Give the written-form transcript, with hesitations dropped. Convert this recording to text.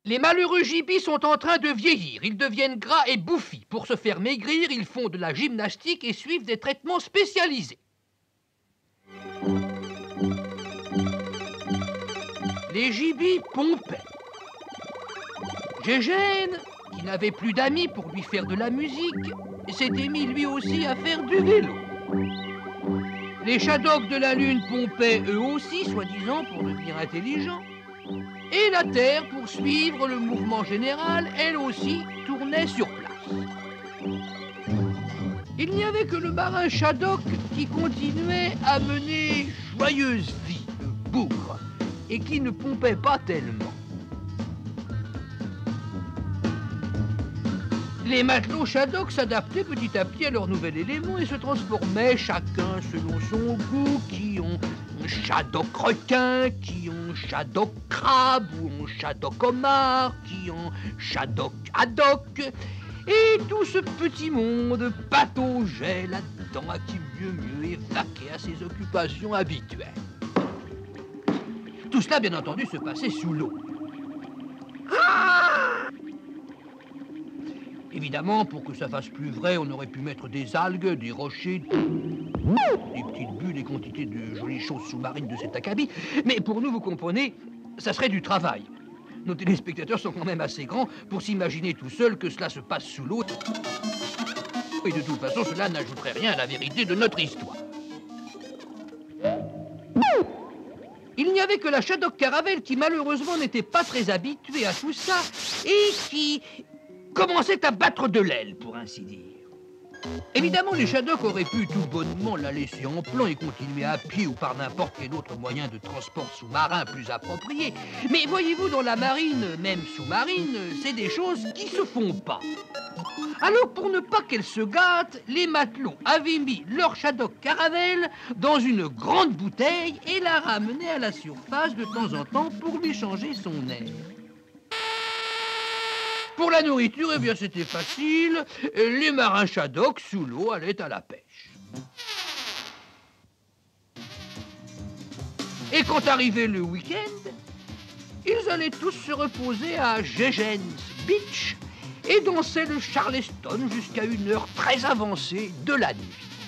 Les malheureux gibis sont en train de vieillir. Ils deviennent gras et bouffis. Pour se faire maigrir, ils font de la gymnastique et suivent des traitements spécialisés. Les gibis pompaient. Gégène, qui n'avait plus d'amis pour lui faire de la musique, s'était mis lui aussi à faire du vélo. Les Shadocks de la Lune pompaient eux aussi, soi-disant pour devenir intelligents. Et la Terre, pour suivre le mouvement général, elle aussi tournait sur place. Il n'y avait que le marin Shaddock qui continuait à mener joyeuse vie de bougre et qui ne pompait pas tellement. Les matelots Shaddock s'adaptaient petit à petit à leur nouvel élément et se transformaient chacun selon son goût, qui ont Shaddock requin, qui ont Shaddock crabe, ou ont Shaddock homard, qui ont Shaddock haddock. Et tout ce petit monde pataugeait là-dedans à qui mieux évaquer à ses occupations habituelles. Tout cela, bien entendu, se passait sous l'eau. Évidemment, pour que ça fasse plus vrai, on aurait pu mettre des algues, des rochers, des petites bulles et quantité de jolies choses sous-marines de cet acabit. Mais pour nous, vous comprenez, ça serait du travail. Nos téléspectateurs sont quand même assez grands pour s'imaginer tout seuls que cela se passe sous l'eau. Et de toute façon, cela n'ajouterait rien à la vérité de notre histoire. Il n'y avait que la Shaddock Caravelle qui, malheureusement, n'était pas très habituée à tout ça et qui commençait à battre de l'aile, pour ainsi dire. Évidemment, les Shaddock auraient pu tout bonnement la laisser en plan et continuer à pied ou par n'importe quel autre moyen de transport sous-marin plus approprié. Mais voyez-vous, dans la marine, même sous-marine, c'est des choses qui se font pas. Alors, pour ne pas qu'elle se gâte, les matelots avaient mis leur Shaddock Caravelle dans une grande bouteille et la ramenaient à la surface de temps en temps pour lui changer son air. Pour la nourriture, eh bien, c'était facile. Les marins Shaddock, sous l'eau, allaient à la pêche. Et quand arrivait le week-end, ils allaient tous se reposer à Gégène Beach et dansaient le Charleston jusqu'à une heure très avancée de la nuit.